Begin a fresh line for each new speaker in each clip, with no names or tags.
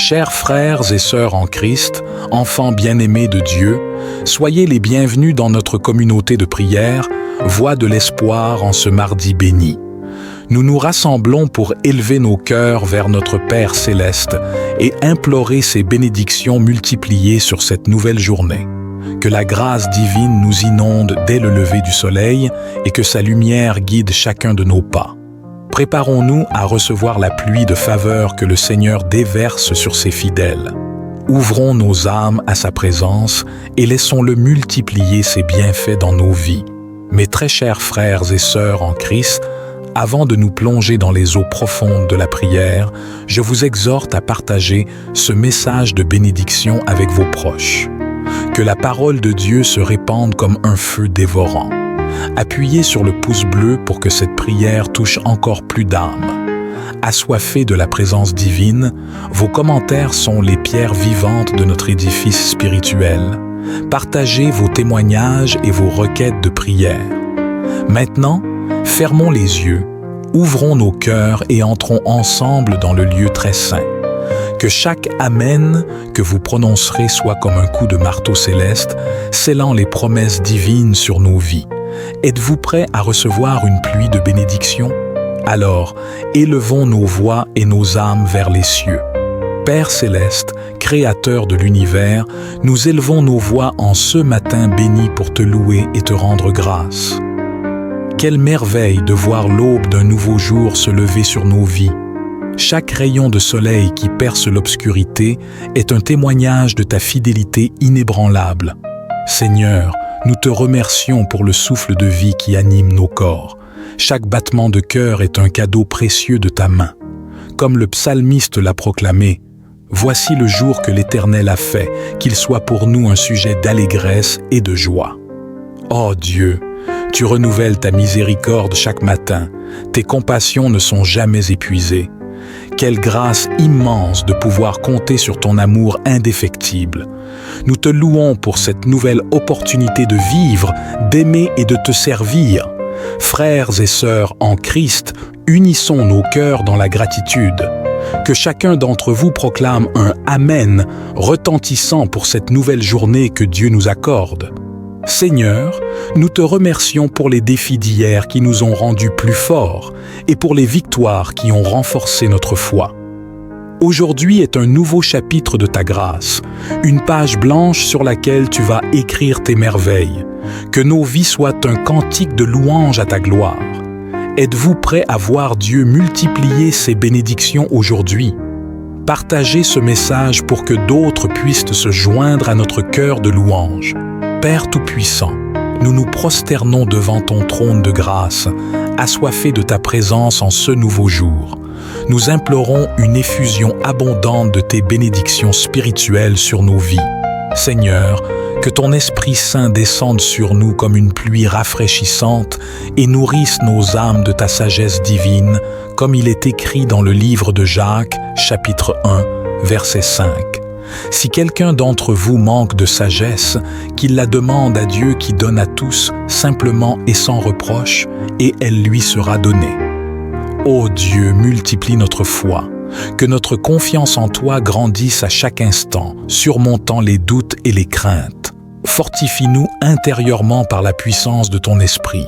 Chers frères et sœurs en Christ, enfants bien-aimés de Dieu, soyez les bienvenus dans notre communauté de prière, Voix de l'espoir en ce mardi béni. Nous nous rassemblons pour élever nos cœurs vers notre Père céleste et implorer ses bénédictions multipliées sur cette nouvelle journée. Que la grâce divine nous inonde dès le lever du soleil et que sa lumière guide chacun de nos pas. Préparons-nous à recevoir la pluie de faveur que le Seigneur déverse sur ses fidèles. Ouvrons nos âmes à sa présence et laissons-le multiplier ses bienfaits dans nos vies. Mes très chers frères et sœurs en Christ, avant de nous plonger dans les eaux profondes de la prière, je vous exhorte à partager ce message de bénédiction avec vos proches. Que la parole de Dieu se répande comme un feu dévorant. Appuyez sur le pouce bleu pour que cette prière touche encore plus d'âmes. Assoiffés de la présence divine, vos commentaires sont les pierres vivantes de notre édifice spirituel. Partagez vos témoignages et vos requêtes de prière. Maintenant, fermons les yeux, ouvrons nos cœurs et entrons ensemble dans le lieu très saint. Que chaque « Amen » que vous prononcerez soit comme un coup de marteau céleste, scellant les promesses divines sur nos vies. Êtes-vous prêts à recevoir une pluie de bénédictions? Alors, élevons nos voix et nos âmes vers les cieux. Père céleste, Créateur de l'univers, nous élevons nos voix en ce matin béni pour te louer et te rendre grâce. Quelle merveille de voir l'aube d'un nouveau jour se lever sur nos vies. Chaque rayon de soleil qui perce l'obscurité est un témoignage de ta fidélité inébranlable. Seigneur, nous te remercions pour le souffle de vie qui anime nos corps. Chaque battement de cœur est un cadeau précieux de ta main. Comme le psalmiste l'a proclamé, « Voici le jour que l'Éternel a fait, qu'il soit pour nous un sujet d'allégresse et de joie. » Ô Dieu, tu renouvelles ta miséricorde chaque matin. Tes compassions ne sont jamais épuisées. Quelle grâce immense de pouvoir compter sur ton amour indéfectible. Nous te louons pour cette nouvelle opportunité de vivre, d'aimer et de te servir. Frères et sœurs en Christ, unissons nos cœurs dans la gratitude. Que chacun d'entre vous proclame un « Amen » retentissant pour cette nouvelle journée que Dieu nous accorde. Seigneur, nous te remercions pour les défis d'hier qui nous ont rendus plus forts et pour les victoires qui ont renforcé notre foi. Aujourd'hui est un nouveau chapitre de ta grâce, une page blanche sur laquelle tu vas écrire tes merveilles. Que nos vies soient un cantique de louange à ta gloire. Êtes-vous prêts à voir Dieu multiplier ses bénédictions aujourd'hui? Partagez ce message pour que d'autres puissent se joindre à notre cœur de louange. Père Tout-Puissant, nous nous prosternons devant ton trône de grâce, assoiffés de ta présence en ce nouveau jour. Nous implorons une effusion abondante de tes bénédictions spirituelles sur nos vies. Seigneur, que ton Esprit Saint descende sur nous comme une pluie rafraîchissante et nourrisse nos âmes de ta sagesse divine, comme il est écrit dans le livre de Jacques, chapitre 1, verset 5. Si quelqu'un d'entre vous manque de sagesse, qu'il la demande à Dieu qui donne à tous, simplement et sans reproche, et elle lui sera donnée. Ô Dieu, multiplie notre foi, que notre confiance en toi grandisse à chaque instant, surmontant les doutes et les craintes. Fortifie-nous intérieurement par la puissance de ton esprit.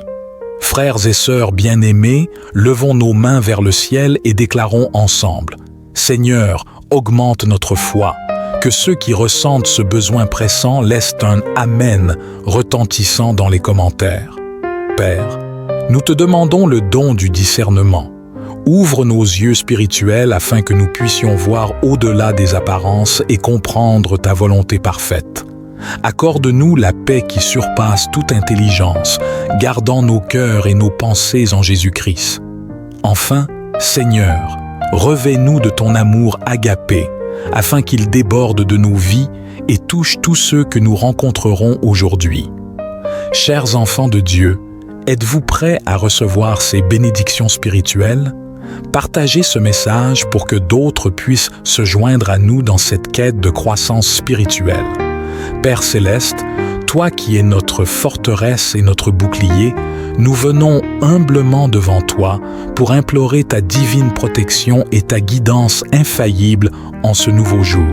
Frères et sœurs bien-aimés, levons nos mains vers le ciel et déclarons ensemble: Seigneur, augmente notre foi. Que ceux qui ressentent ce besoin pressant laissent un « Amen » retentissant dans les commentaires. Père, nous te demandons le don du discernement. Ouvre nos yeux spirituels afin que nous puissions voir au-delà des apparences et comprendre ta volonté parfaite. Accorde-nous la paix qui surpasse toute intelligence, gardant nos cœurs et nos pensées en Jésus-Christ. Enfin, Seigneur, revêt-nous de ton amour agapé, afin qu'il déborde de nos vies et touche tous ceux que nous rencontrerons aujourd'hui. Chers enfants de Dieu, êtes-vous prêts à recevoir ces bénédictions spirituelles? Partagez ce message pour que d'autres puissent se joindre à nous dans cette quête de croissance spirituelle. Père céleste, Toi qui es notre forteresse et notre bouclier, nous venons humblement devant toi pour implorer ta divine protection et ta guidance infaillible en ce nouveau jour.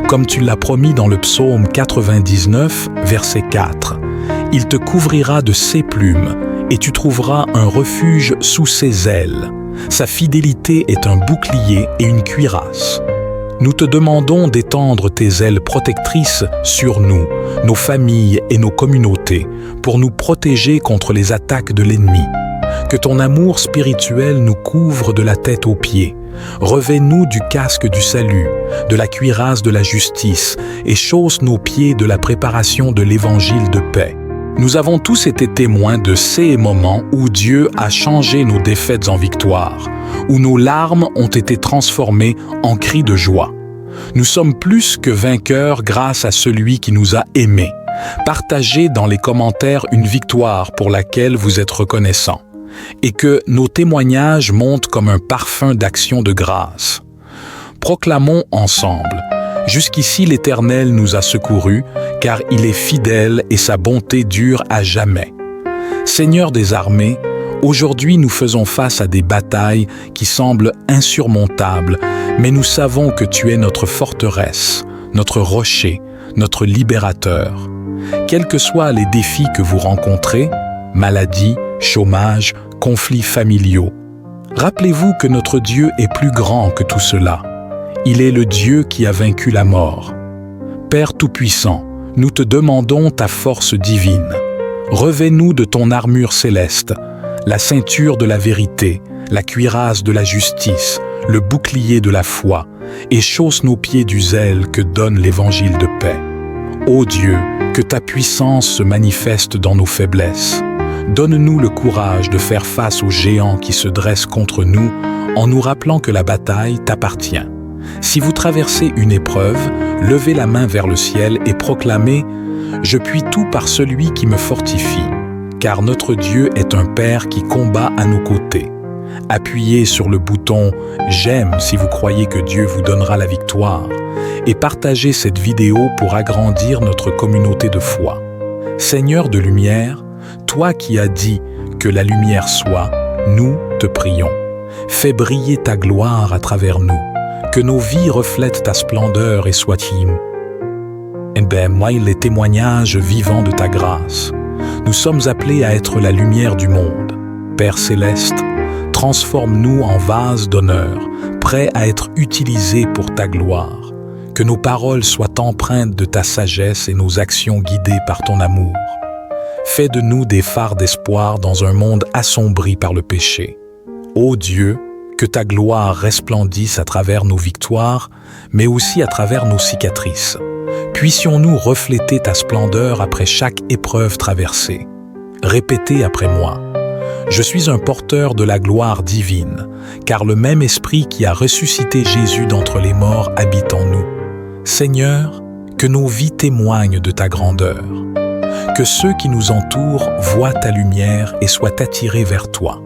Comme tu l'as promis dans le psaume 99, verset 4, « Il te couvrira de ses plumes, et tu trouveras un refuge sous ses ailes. Sa fidélité est un bouclier et une cuirasse. » Nous te demandons d'étendre tes ailes protectrices sur nous, nos familles et nos communautés, pour nous protéger contre les attaques de l'ennemi. Que ton amour spirituel nous couvre de la tête aux pieds. Revêt-nous du casque du salut, de la cuirasse de la justice, et chausse nos pieds de la préparation de l'évangile de paix. Nous avons tous été témoins de ces moments où Dieu a changé nos défaites en victoire, où nos larmes ont été transformées en cris de joie. Nous sommes plus que vainqueurs grâce à celui qui nous a aimés. Partagez dans les commentaires une victoire pour laquelle vous êtes reconnaissants, et que nos témoignages montent comme un parfum d'action de grâce. Proclamons ensemble: jusqu'ici l'Éternel nous a secourus, car il est fidèle et sa bonté dure à jamais. Seigneur des armées, aujourd'hui nous faisons face à des batailles qui semblent insurmontables, mais nous savons que tu es notre forteresse, notre rocher, notre libérateur. Quels que soient les défis que vous rencontrez, maladies, chômage, conflits familiaux, rappelez-vous que notre Dieu est plus grand que tout cela. Il est le Dieu qui a vaincu la mort. Père Tout-Puissant, nous te demandons ta force divine. Revêt-nous de ton armure céleste, la ceinture de la vérité, la cuirasse de la justice, le bouclier de la foi, et chausse nos pieds du zèle que donne l'évangile de paix. Ô Dieu, que ta puissance se manifeste dans nos faiblesses. Donne-nous le courage de faire face aux géants qui se dressent contre nous en nous rappelant que la bataille t'appartient. Si vous traversez une épreuve, levez la main vers le ciel et proclamez « Je puis tout par celui qui me fortifie », car notre Dieu est un Père qui combat à nos côtés. Appuyez sur le bouton « J'aime » si vous croyez que Dieu vous donnera la victoire et partagez cette vidéo pour agrandir notre communauté de foi. Seigneur de lumière, toi qui as dit que la lumière soit, nous te prions. Fais briller ta gloire à travers nous. Que nos vies reflètent ta splendeur et soient les témoignages vivants de ta grâce. Nous sommes appelés à être la lumière du monde. Père céleste, transforme-nous en vases d'honneur, prêts à être utilisés pour ta gloire. Que nos paroles soient empreintes de ta sagesse et nos actions guidées par ton amour. Fais de nous des phares d'espoir dans un monde assombri par le péché. Ô Dieu, que ta gloire resplendisse à travers nos victoires, mais aussi à travers nos cicatrices. Puissions-nous refléter ta splendeur après chaque épreuve traversée. Répétez après moi. Je suis un porteur de la gloire divine, car le même esprit qui a ressuscité Jésus d'entre les morts habite en nous. Seigneur, que nos vies témoignent de ta grandeur. Que ceux qui nous entourent voient ta lumière et soient attirés vers toi.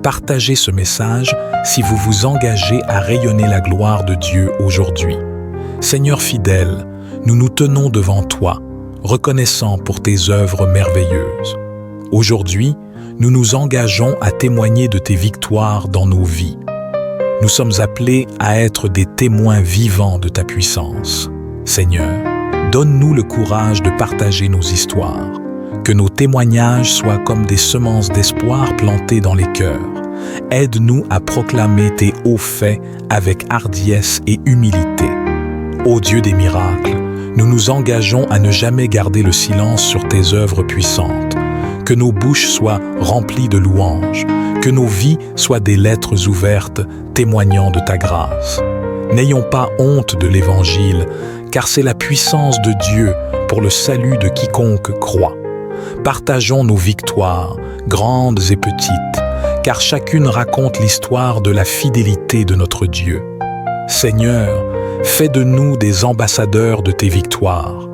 Partagez ce message si vous vous engagez à rayonner la gloire de Dieu aujourd'hui. Seigneur fidèle, nous nous tenons devant toi, reconnaissants pour tes œuvres merveilleuses. Aujourd'hui, nous nous engageons à témoigner de tes victoires dans nos vies. Nous sommes appelés à être des témoins vivants de ta puissance. Seigneur, donne-nous le courage de partager nos histoires. Que nos témoignages soient comme des semences d'espoir plantées dans les cœurs. Aide-nous à proclamer tes hauts faits avec hardiesse et humilité. Ô Dieu des miracles, nous nous engageons à ne jamais garder le silence sur tes œuvres puissantes. Que nos bouches soient remplies de louanges, que nos vies soient des lettres ouvertes témoignant de ta grâce. N'ayons pas honte de l'Évangile, car c'est la puissance de Dieu pour le salut de quiconque croit. Partageons nos victoires, grandes et petites, car chacune raconte l'histoire de la fidélité de notre Dieu. Seigneur, fais de nous des ambassadeurs de tes victoires.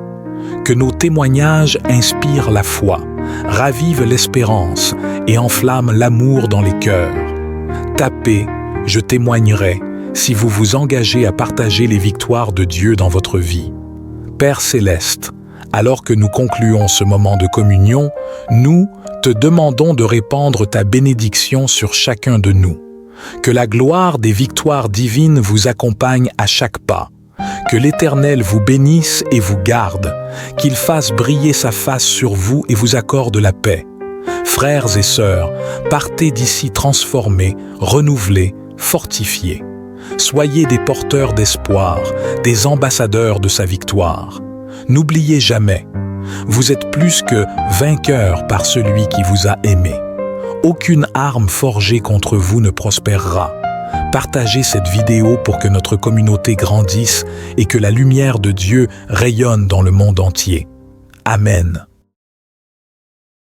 Que nos témoignages inspirent la foi, ravivent l'espérance et enflamment l'amour dans les cœurs. Tapez, je témoignerai, si vous vous engagez à partager les victoires de Dieu dans votre vie. Père céleste, Alors que nous concluons ce moment de communion, nous te demandons de répandre ta bénédiction sur chacun de nous. Que la gloire des victoires divines vous accompagne à chaque pas. Que l'Éternel vous bénisse et vous garde, qu'il fasse briller sa face sur vous et vous accorde la paix. Frères et sœurs, partez d'ici transformés, renouvelés, fortifiés. Soyez des porteurs d'espoir, des ambassadeurs de sa victoire. N'oubliez jamais, vous êtes plus que vainqueurs par celui qui vous a aimé. Aucune arme forgée contre vous ne prospérera. Partagez cette vidéo pour que notre communauté grandisse et que la lumière de Dieu rayonne dans le monde entier. Amen.